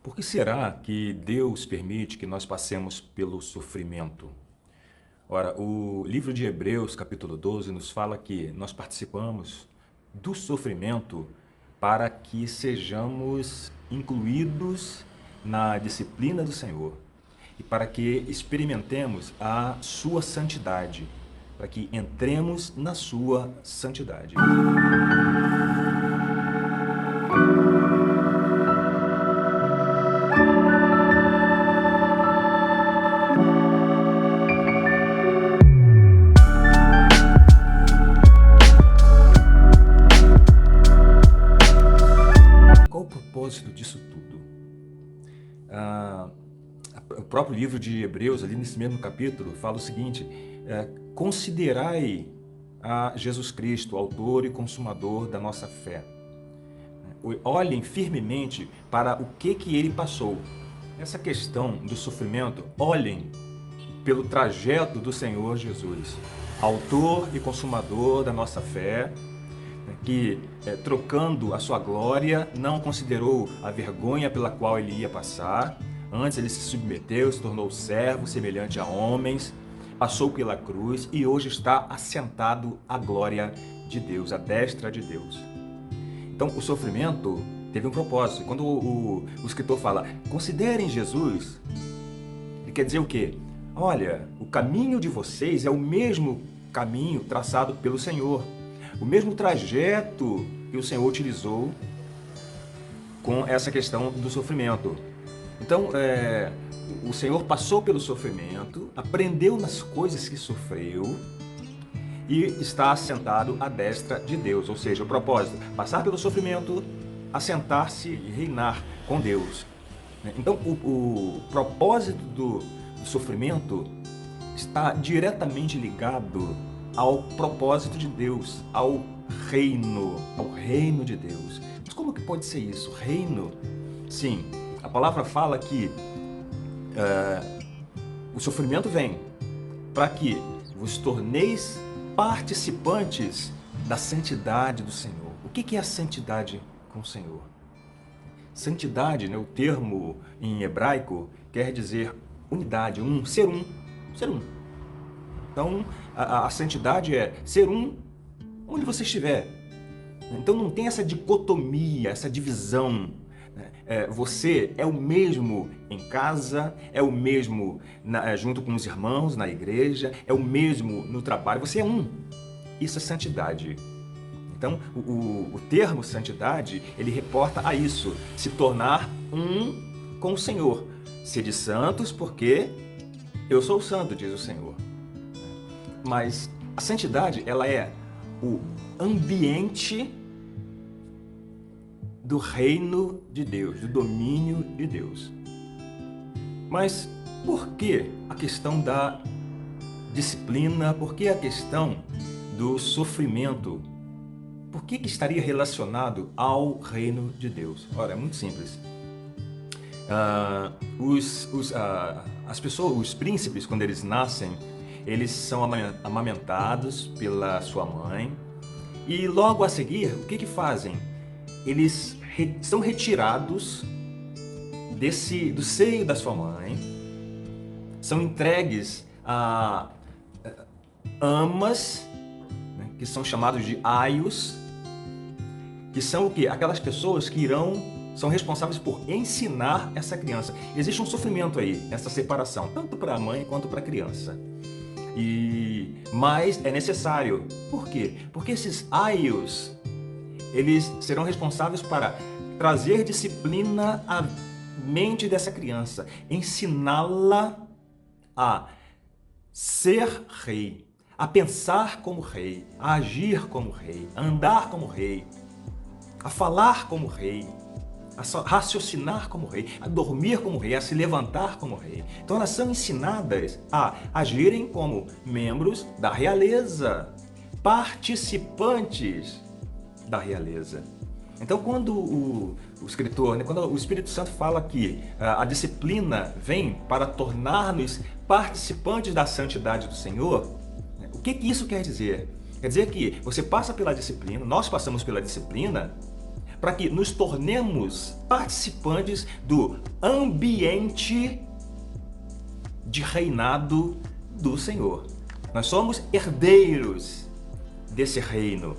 Por que será que Deus permite que nós passemos pelo sofrimento? Ora, o livro de Hebreus, capítulo 12, nos fala que nós participamos do sofrimento para que sejamos incluídos na disciplina do Senhor e para que experimentemos a sua santidade, para que entremos na sua santidade. Qual o propósito disso tudo? O próprio livro de Hebreus, ali nesse mesmo capítulo, fala o seguinte: considerai a Jesus Cristo, autor e consumador da nossa fé. Olhem firmemente para o que ele passou. Essa questão do sofrimento, olhem pelo trajeto do Senhor Jesus, autor e consumador da nossa fé, que, trocando a sua glória, não considerou a vergonha pela qual ele ia passar. Antes ele se submeteu, se tornou servo, semelhante a homens, passou pela cruz e hoje está assentado à glória de Deus, à destra de Deus. Então, o sofrimento teve um propósito. Quando o escritor fala, considerem Jesus, ele quer dizer o quê? Olha, o caminho de vocês é o mesmo caminho traçado pelo Senhor, o mesmo trajeto que o Senhor utilizou com essa questão do sofrimento. Então, o Senhor passou pelo sofrimento, aprendeu nas coisas que sofreu e está assentado à destra de Deus. Ou seja, o propósito, passar pelo sofrimento, assentar-se e reinar com Deus. Então, o propósito do sofrimento está diretamente ligado ao propósito de Deus, ao reino de Deus. Mas como que pode ser isso? Reino? Sim, a palavra fala que o sofrimento vem para que vos torneis participantes da santidade do Senhor. O que é a santidade com o Senhor? Santidade, né, o termo em hebraico, quer dizer unidade, ser um. Então, a santidade é ser um onde você estiver. Então não tem essa dicotomia, essa divisão. Você é o mesmo em casa, é o mesmo junto com os irmãos na igreja, é o mesmo no trabalho, você é um. Isso é santidade. Então, o termo santidade, ele reporta a isso, se tornar um com o Senhor. Sede santos porque eu sou santo, diz o Senhor. Mas a santidade, ela é o ambiente do reino de Deus, do domínio de Deus. Mas por que a questão da disciplina? Por que a questão do sofrimento? Por que estaria relacionado ao reino de Deus? Ora, é muito simples. As pessoas, os príncipes, quando eles nascem, eles são amamentados pela sua mãe e logo a seguir, o que fazem? Eles são retirados do seio da sua mãe, são entregues a amas, né, que são chamados de aios, que são o quê? Aquelas pessoas que são responsáveis por ensinar essa criança. Existe um sofrimento aí, essa separação, tanto para a mãe quanto para a criança. Mas é necessário. Por quê? Porque esses aios, eles serão responsáveis para trazer disciplina à mente dessa criança, ensiná-la a ser rei, a pensar como rei, a agir como rei, a andar como rei, a falar como rei, a raciocinar como rei, a dormir como rei, a se levantar como rei. Então elas são ensinadas a agirem como membros da realeza, participantes da realeza. Então quando o escritor, quando o Espírito Santo fala que a disciplina vem para tornar-nos participantes da santidade do Senhor, o que isso quer dizer? Quer dizer que você passa pela disciplina, nós passamos pela disciplina, para que nos tornemos participantes do ambiente de reinado do Senhor. Nós somos herdeiros desse reino.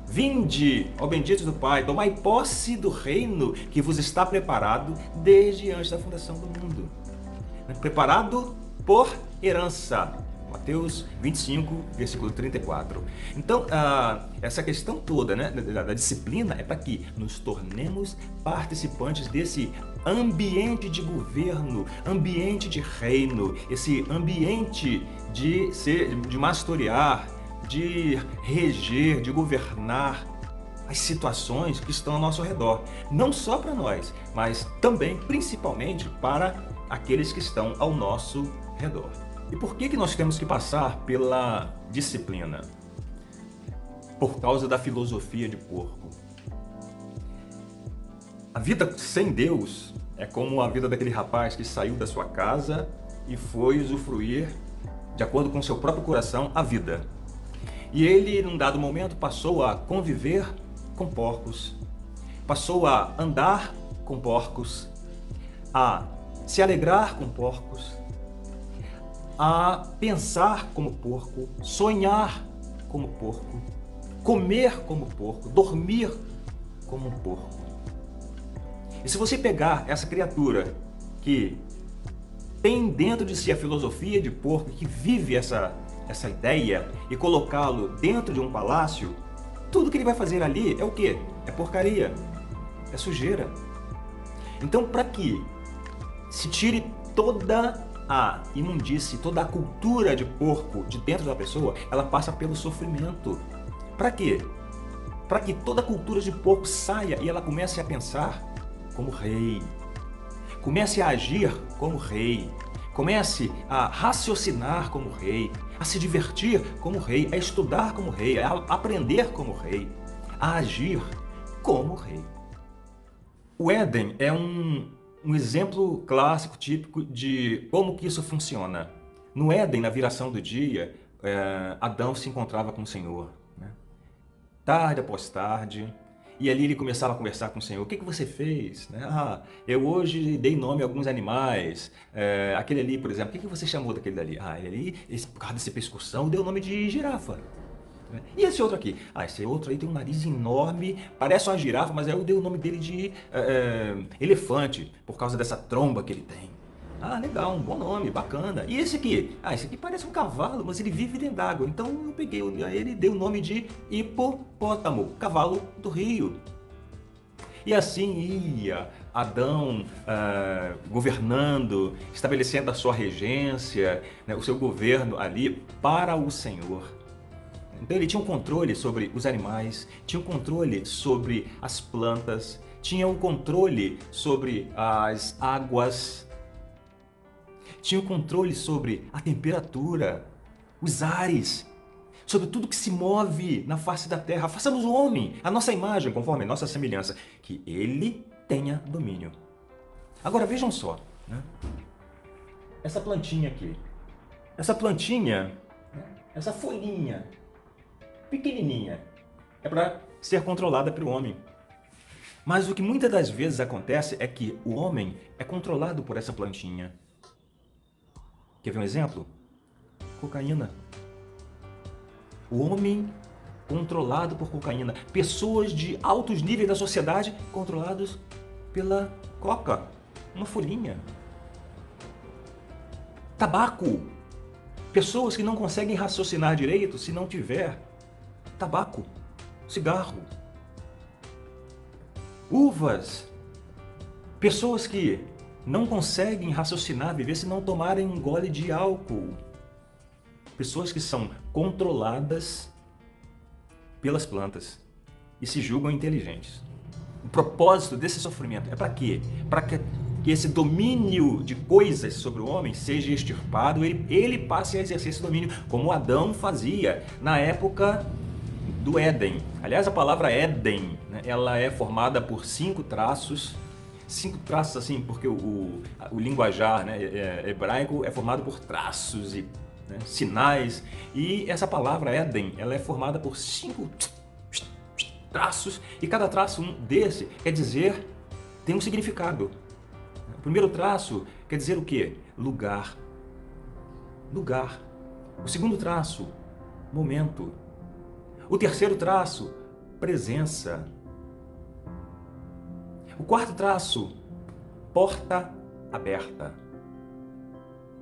Vinde, ó benditos do Pai, tomai posse do reino que vos está preparado desde antes da fundação do mundo. Preparado por herança. Mateus 25, versículo 34. Então, essa questão toda, né, da disciplina é para que nos tornemos participantes desse ambiente de governo, ambiente de reino, esse ambiente de mastorear, de reger, de governar as situações que estão ao nosso redor. Não só para nós, mas também, principalmente, para aqueles que estão ao nosso redor. E por que nós temos que passar pela disciplina? Por causa da filosofia de porco. A vida sem Deus é como a vida daquele rapaz que saiu da sua casa e foi usufruir, de acordo com seu próprio coração, a vida. E ele, num dado momento, passou a conviver com porcos, passou a andar com porcos, a se alegrar com porcos, a pensar como porco, sonhar como porco, comer como porco, dormir como um porco. E se você pegar essa criatura que tem dentro de si a filosofia de porco, que vive essa ideia, e colocá-lo dentro de um palácio, tudo que ele vai fazer ali é o quê? É porcaria, é sujeira. Então, para que se tire toda a imundície, toda a cultura de porco de dentro da pessoa, ela passa pelo sofrimento. Para quê? Para que toda a cultura de porco saia e ela comece a pensar como rei, comece a agir como rei, comece a raciocinar como rei, a se divertir como rei, a estudar como rei, a aprender como rei, a agir como rei. O Éden é um exemplo clássico, típico de como que isso funciona. No Éden, na viração do dia, Adão se encontrava com o Senhor, né? Tarde após tarde, e ali ele começava a conversar com o Senhor. O que você fez? Né? Eu hoje dei nome a alguns animais. Aquele ali, por exemplo, o que você chamou daquele dali? Ele ali, por causa desse pescoção, deu o nome de girafa. E esse outro aqui? Esse outro aí tem um nariz enorme, parece uma girafa, mas eu dei o nome dele de elefante, por causa dessa tromba que ele tem. Legal, um bom nome, bacana. E esse aqui? Esse aqui parece um cavalo, mas ele vive dentro d'água. Então eu peguei, ele deu o nome de hipopótamo, cavalo do rio. E assim ia Adão governando, estabelecendo a sua regência, né, o seu governo ali para o Senhor. Então ele tinha um controle sobre os animais, tinha um controle sobre as plantas, tinha um controle sobre as águas, tinha um controle sobre a temperatura, os ares, sobre tudo que se move na face da terra. Façamos o homem, a nossa imagem, conforme a nossa semelhança, que ele tenha domínio. Agora vejam só, né? Essa plantinha aqui, essa plantinha, essa folhinha pequenininha, é para ser controlada pelo homem. Mas o que muitas das vezes acontece é que o homem é controlado por essa plantinha. Quer ver um exemplo? Cocaína. O homem controlado por cocaína. Pessoas de altos níveis da sociedade controlados pela coca, uma folhinha. Tabaco. Pessoas que não conseguem raciocinar direito se não tiver tabaco, cigarro. Uvas. Pessoas que não conseguem raciocinar, viver se não tomarem um gole de álcool. Pessoas que são controladas pelas plantas e se julgam inteligentes. O propósito desse sofrimento é para quê? Para que esse domínio de coisas sobre o homem seja extirpado, ele passe a exercer esse domínio, como Adão fazia na época do Éden. Aliás, a palavra Éden, né, ela é formada por 5 traços assim, porque o linguajar, né, hebraico é formado por traços e, né, sinais, e essa palavra Éden, ela é formada por 5 traços, e cada traço desse quer dizer, tem um significado. O primeiro traço quer dizer o quê? Lugar. Lugar. O segundo traço, momento. O terceiro traço, presença. O quarto traço, porta aberta.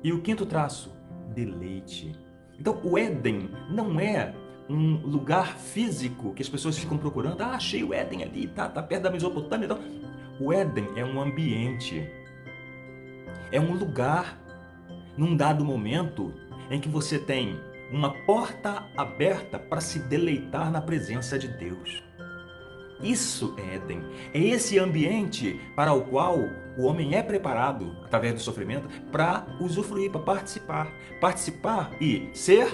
E o quinto traço, deleite. Então, o Éden não é um lugar físico que as pessoas ficam procurando. Ah, achei o Éden ali, tá perto da Mesopotâmia. Então, o Éden é um ambiente, é um lugar, num dado momento, em que você tem uma porta aberta para se deleitar na presença de Deus. Isso é Éden. É esse ambiente para o qual o homem é preparado, através do sofrimento, para usufruir, para participar. Participar e ser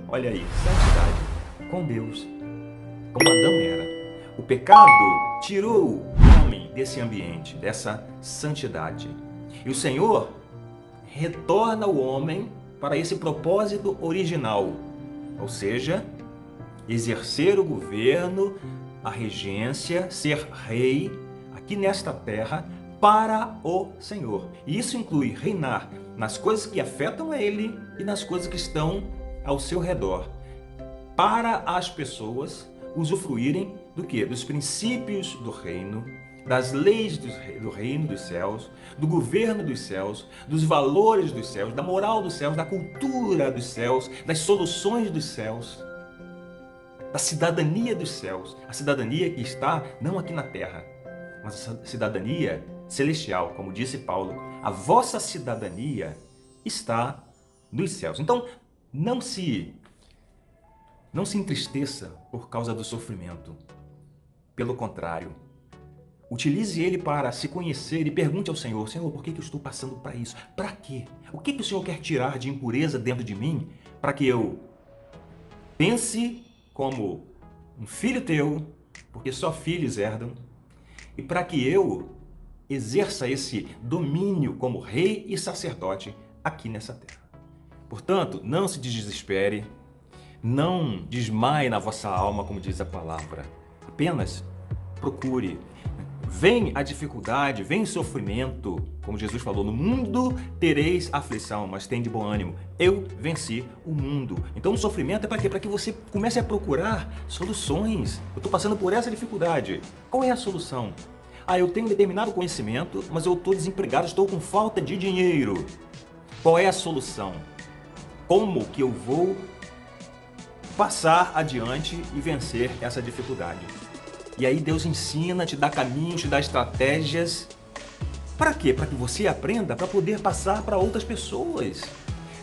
olha aí, santidade com Deus, como Adão era. O pecado tirou o homem desse ambiente, dessa santidade. E o Senhor retorna o homem para esse propósito original, ou seja, exercer o governo, a regência, ser rei aqui nesta terra para o Senhor. E isso inclui reinar nas coisas que afetam a Ele e nas coisas que estão ao seu redor, para as pessoas usufruírem do quê? Dos princípios do reino, das leis do reino dos céus, do governo dos céus, dos valores dos céus, da moral dos céus, da cultura dos céus, das soluções dos céus, da cidadania dos céus, a cidadania que está não aqui na terra, mas a cidadania celestial, como disse Paulo, a vossa cidadania está nos céus. Então, não se entristeça por causa do sofrimento. Pelo contrário, utilize ele para se conhecer e pergunte ao Senhor: Senhor, por que eu estou passando para isso? Para quê? O que o Senhor quer tirar de impureza dentro de mim para que eu pense como um filho teu, porque só filhos herdam, e para que eu exerça esse domínio como rei e sacerdote aqui nessa terra. Portanto, não se desespere, não desmaie na vossa alma, como diz a palavra. Apenas procure. Vem a dificuldade, vem o sofrimento, como Jesus falou, no mundo tereis aflição, mas tem de bom ânimo. Eu venci o mundo. Então o sofrimento é para quê? Para que você comece a procurar soluções. Eu estou passando por essa dificuldade. Qual é a solução? Ah, eu tenho determinado conhecimento, mas eu estou desempregado, estou com falta de dinheiro. Qual é a solução? Como que eu vou passar adiante e vencer essa dificuldade? E aí Deus ensina, te dá caminhos, te dá estratégias. Para quê? Para que você aprenda para poder passar para outras pessoas.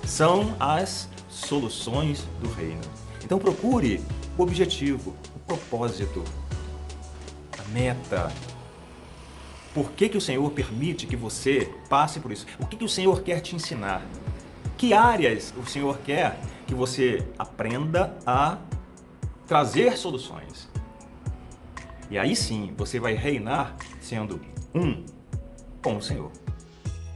São as soluções do reino. Então procure o objetivo, o propósito, a meta. Por que o Senhor permite que você passe por isso? O que o Senhor quer te ensinar? Que áreas o Senhor quer que você aprenda a trazer soluções? E aí sim, você vai reinar sendo com o Senhor.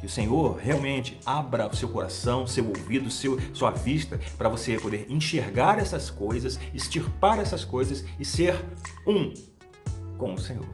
Que o Senhor realmente abra o seu coração, seu ouvido, sua vista, para você poder enxergar essas coisas, extirpar essas coisas e ser com o Senhor.